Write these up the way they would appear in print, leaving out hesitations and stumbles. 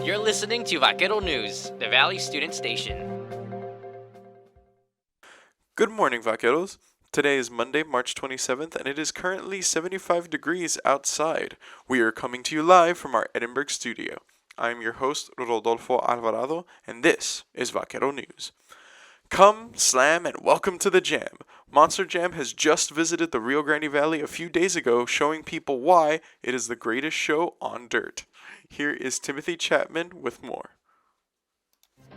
You're listening to Vaquero News, the Valley Student Station. Good morning, Vaqueros. Today is Monday, March 27th, and it is currently 75 degrees outside. We are coming to you live from our Edinburgh studio. I'm your host, Rodolfo Alvarado, and this is Vaquero News. Come, slam, and welcome to the Jam. Monster Jam has just visited the Rio Grande Valley a few days ago, showing people why it is the greatest show on dirt. Here is Timothy Chapman with more.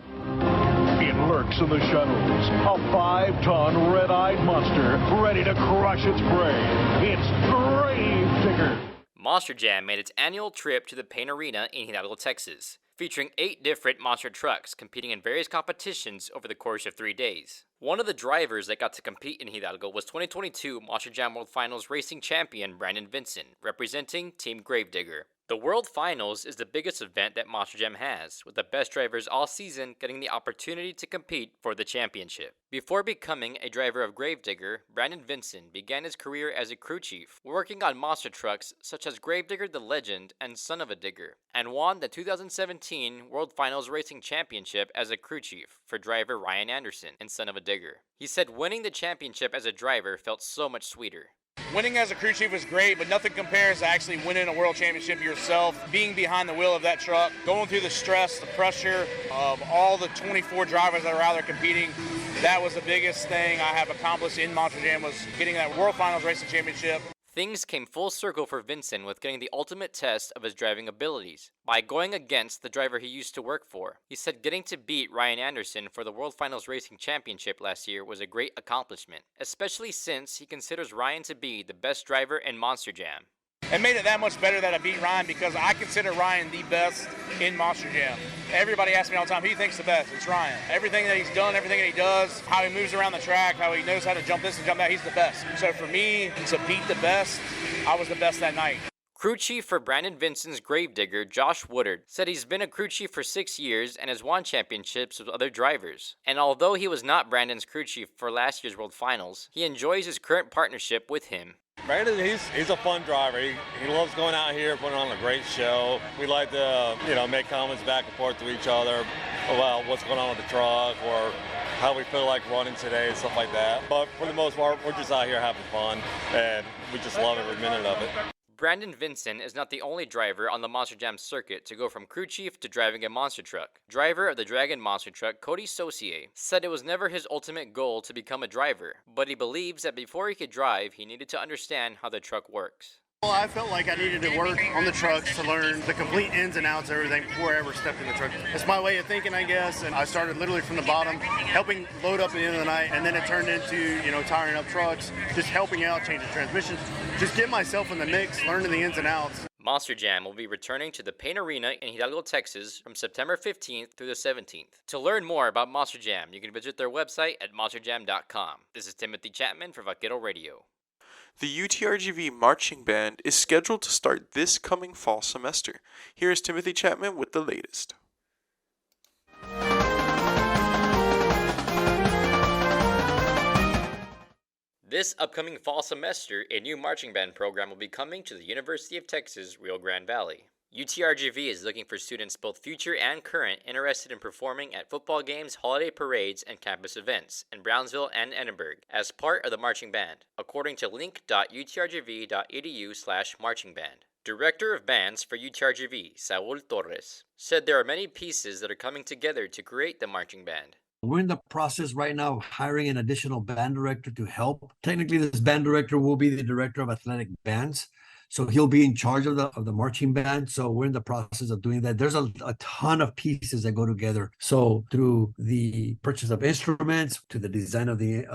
It lurks in the shuttles, a 5-ton red-eyed monster ready to crush its prey. It's Gravedigger. Monster Jam made its annual trip to the Paint Arena in Hidalgo, Texas, featuring 8 different monster trucks competing in various competitions over the course of 3 days. One of the drivers that got to compete in Hidalgo was 2022 Monster Jam World Finals racing champion Brandon Vincent, representing Team Gravedigger. The World Finals is the biggest event that Monster Jam has, with the best drivers all season getting the opportunity to compete for the championship. Before becoming a driver of Gravedigger, Brandon Vincent began his career as a crew chief, working on monster trucks such as Gravedigger the Legend and Son of a Digger, and won the 2017 World Finals Racing Championship as a crew chief for driver Ryan Anderson and Son of a Digger. He said winning the championship as a driver felt so much sweeter. Winning as a crew chief was great, but nothing compares to actually winning a world championship yourself, being behind the wheel of that truck, going through the stress, the pressure of all the 24 drivers that are out there competing. That was the biggest thing I have accomplished in Monster Jam, was getting that World Finals Racing Championship. Things came full circle for Vincent with getting the ultimate test of his driving abilities by going against the driver he used to work for. He said getting to beat Ryan Anderson for the World Finals Racing Championship last year was a great accomplishment, especially since he considers Ryan to be the best driver in Monster Jam. It made it that much better that I beat Ryan, because I consider Ryan the best in Monster Jam. Everybody asks me all the time, who do you think's the best? It's Ryan. Everything that he's done, everything that he does, how he moves around the track, how he knows how to jump this and jump that, he's the best. So for me to beat the best, I was the best that night. Crew chief for Brandon Vincent's Gravedigger, Josh Woodard, said he's been a crew chief for 6 years and has won championships with other drivers. And although he was not Brandon's crew chief for last year's World Finals, he enjoys his current partnership with him. Brandon, he's a fun driver. He loves going out here, putting on a great show. We like to, make comments back and forth to each other about what's going on with the truck or how we feel like running today and stuff like that. But for the most part, we're just out here having fun, and we just love every minute of it. Brandon Vincent is not the only driver on the Monster Jam circuit to go from crew chief to driving a monster truck. Driver of the Dragon monster truck, Cody Saucier, said it was never his ultimate goal to become a driver, but he believes that before he could drive, he needed to understand how the truck works. Well, I felt like I needed to work on the trucks to learn the complete ins and outs of everything before I ever stepped in the truck. It's my way of thinking, I guess, and I started literally from the bottom, helping load up at the end of the night, and then it turned into, tiring up trucks, just helping out, changing transmissions, just get myself in the mix, learning the ins and outs. Monster Jam will be returning to the Paint Arena in Hidalgo, Texas from September 15th through the 17th. To learn more about Monster Jam, you can visit their website at monsterjam.com. This is Timothy Chapman for Vaquero Radio. The UTRGV Marching Band is scheduled to start this coming fall semester. Here is Timothy Chapman with the latest. This upcoming fall semester, a new marching band program will be coming to the University of Texas, Rio Grande Valley. UTRGV is looking for students, both future and current, interested in performing at football games, holiday parades, and campus events in Brownsville and Edinburgh as part of the marching band, according to link.utrgv.edu/marchingband. Director of Bands for UTRGV, Saul Torres, said there are many pieces that are coming together to create the marching band. We're in the process right now of hiring an additional band director to help. Technically, this band director will be the director of athletic bands. So he'll be in charge of the marching band. So we're in the process of doing that. There's a ton of pieces that go together. So through the purchase of instruments to the design of the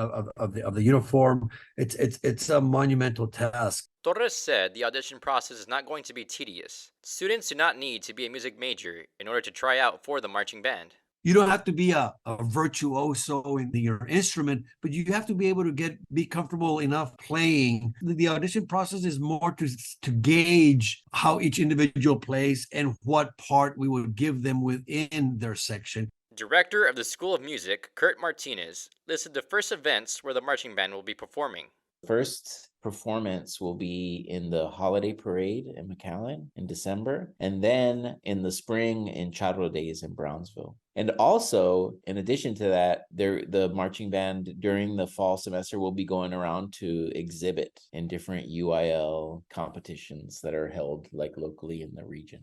uniform, it's a monumental task. Torres said the audition process is not going to be tedious. Students do not need to be a music major in order to try out for the marching band. You don't have to be a virtuoso in your instrument, but you have to be able to be comfortable enough playing. The audition process is more to gauge how each individual plays and what part we would give them within their section. Director of the School of Music, Kurt Martinez, listed the first events where the marching band will be performing. First performance will be in the holiday parade in McAllen in December, and then in the spring in Charro Days in Brownsville. And also, in addition to that, the marching band during the fall semester will be going around to exhibit in different UIL competitions that are held like locally in the region.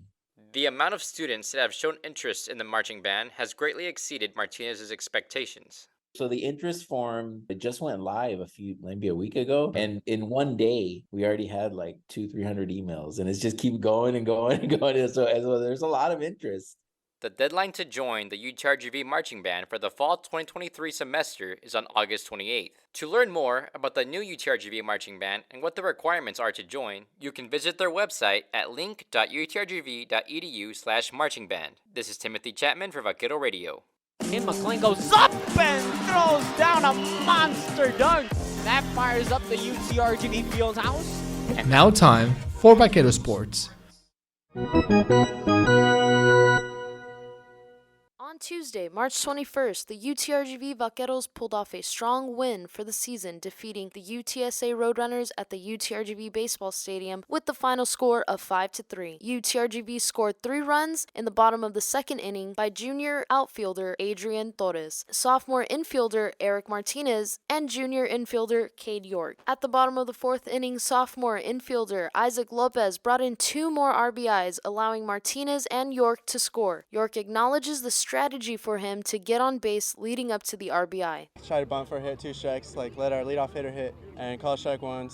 The amount of students that have shown interest in the marching band has greatly exceeded Martinez's expectations. So the interest form, it just went live maybe a week ago. And in one day, we already had like 300 emails, and it's just keep going and going and going. So there's a lot of interest. The deadline to join the UTRGV Marching Band for the fall 2023 semester is on August 28th. To learn more about the new UTRGV Marching Band and what the requirements are to join, you can visit their website at link.utrgv.edu/marchingband. This is Timothy Chapman for Vaquero Radio. And McLean goes up and throws down a monster dunk. That fires up the UTRGV Fieldhouse. And now time for Vaquero Sports. On Tuesday, March 21st, the UTRGV Vaqueros pulled off a strong win for the season, defeating the UTSA Roadrunners at the UTRGV Baseball Stadium with the final score of 5-3. UTRGV scored 3 runs in the bottom of the second inning by junior outfielder Adrian Torres, sophomore infielder Eric Martinez, and junior infielder Cade York. At the bottom of the fourth inning, sophomore infielder Isaac Lopez brought in 2 more RBIs, allowing Martinez and York to score. York acknowledges the strategy for him to get on base leading up to the RBI. Tried to bunt for a hit, 2 strikes, let our leadoff hitter hit and call strike 1.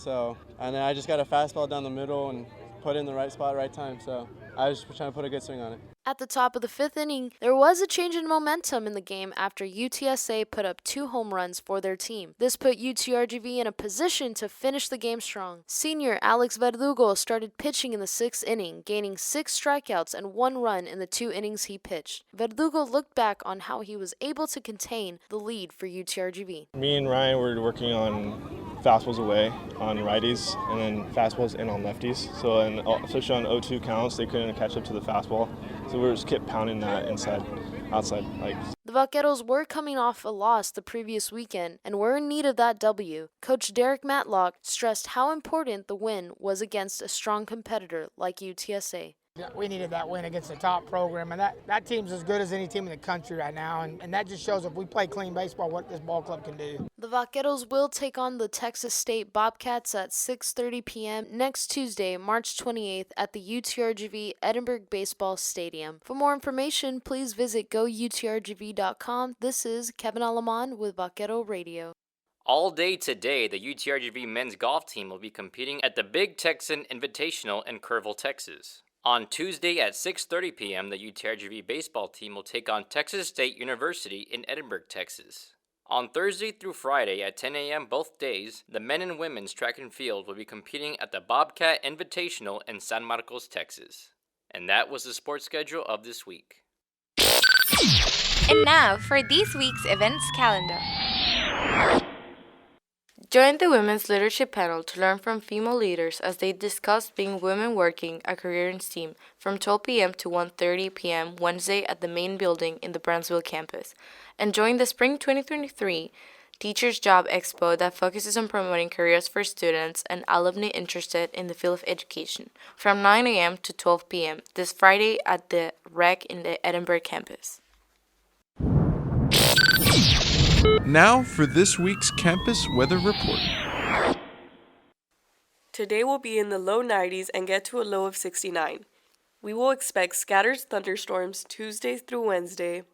And then I just got a fastball down the middle and put it in the right spot, right time. So I was just trying to put a good swing on it. At the top of the 5th inning, there was a change in momentum in the game after UTSA put up 2 home runs for their team. This put UTRGV in a position to finish the game strong. Senior Alex Verdugo started pitching in the 6th inning, gaining 6 strikeouts and 1 run in the 2 innings he pitched. Verdugo looked back on how he was able to contain the lead for UTRGV. Me and Ryan were working on fastballs away on righties and then fastballs in on lefties. So, especially on 0-2 counts, they couldn't catch up to the fastball. So we just kept pounding that outside. The Vaqueros were coming off a loss the previous weekend and were in need of that W. Coach Derek Matlock stressed how important the win was against a strong competitor like UTSA. We needed that win against the top program, and that team's as good as any team in the country right now, and that just shows if we play clean baseball what this ball club can do. The Vaqueros will take on the Texas State Bobcats at 6:30 p.m. next Tuesday, March 28th at the UTRGV Edinburgh Baseball Stadium. For more information, please visit goutrgv.com. This is Kevin Alamon with Vaquero Radio. All day today, the UTRGV men's golf team will be competing at the Big Texan Invitational in Kerrville, Texas. On Tuesday at 6:30 p.m., the UTRGV baseball team will take on Texas State University in Edinburgh, Texas. On Thursday through Friday at 10 a.m. both days, the men and women's track and field will be competing at the Bobcat Invitational in San Marcos, Texas. And that was the sports schedule of this week. And now for this week's events calendar. Join the Women's Leadership Panel to learn from female leaders as they discuss being women working a career in STEAM from 12 p.m. to 1:30 p.m. Wednesday at the main building in the Brownsville campus. And join the Spring 2023 Teachers Job Expo that focuses on promoting careers for students and alumni interested in the field of education from 9 a.m. to 12 p.m. this Friday at the Rec in the Edinburgh campus. Now for this week's campus weather report. Today will be in the low 90s and get to a low of 69. We will expect scattered thunderstorms Tuesday through Wednesday,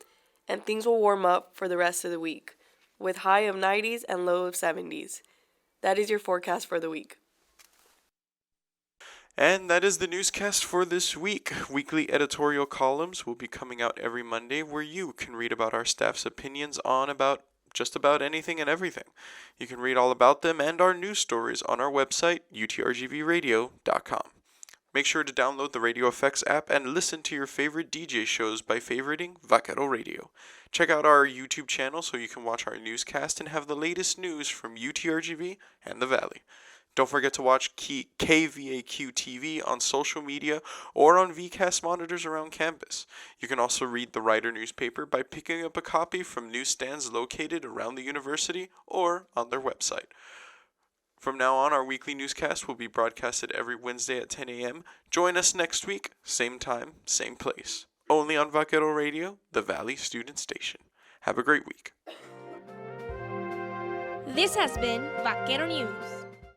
and things will warm up for the rest of the week, with high of 90s and low of 70s. That is your forecast for the week. And that is the newscast for this week. Weekly editorial columns will be coming out every Monday where you can read about our staff's opinions on just about anything and everything. You can read all about them and our news stories on our website, utrgvradio.com. Make sure to download the Radio Effects app and listen to your favorite DJ shows by favoriting Vaquero Radio. Check out our YouTube channel so you can watch our newscast and have the latest news from UTRGV and the Valley. Don't forget to watch KVAQ TV on social media or on VCAST monitors around campus. You can also read the Rider newspaper by picking up a copy from newsstands located around the university or on their website. From now on, our weekly newscast will be broadcasted every Wednesday at 10 a.m. Join us next week, same time, same place. Only on Vaquero Radio, the Valley Student Station. Have a great week. This has been Vaquero News.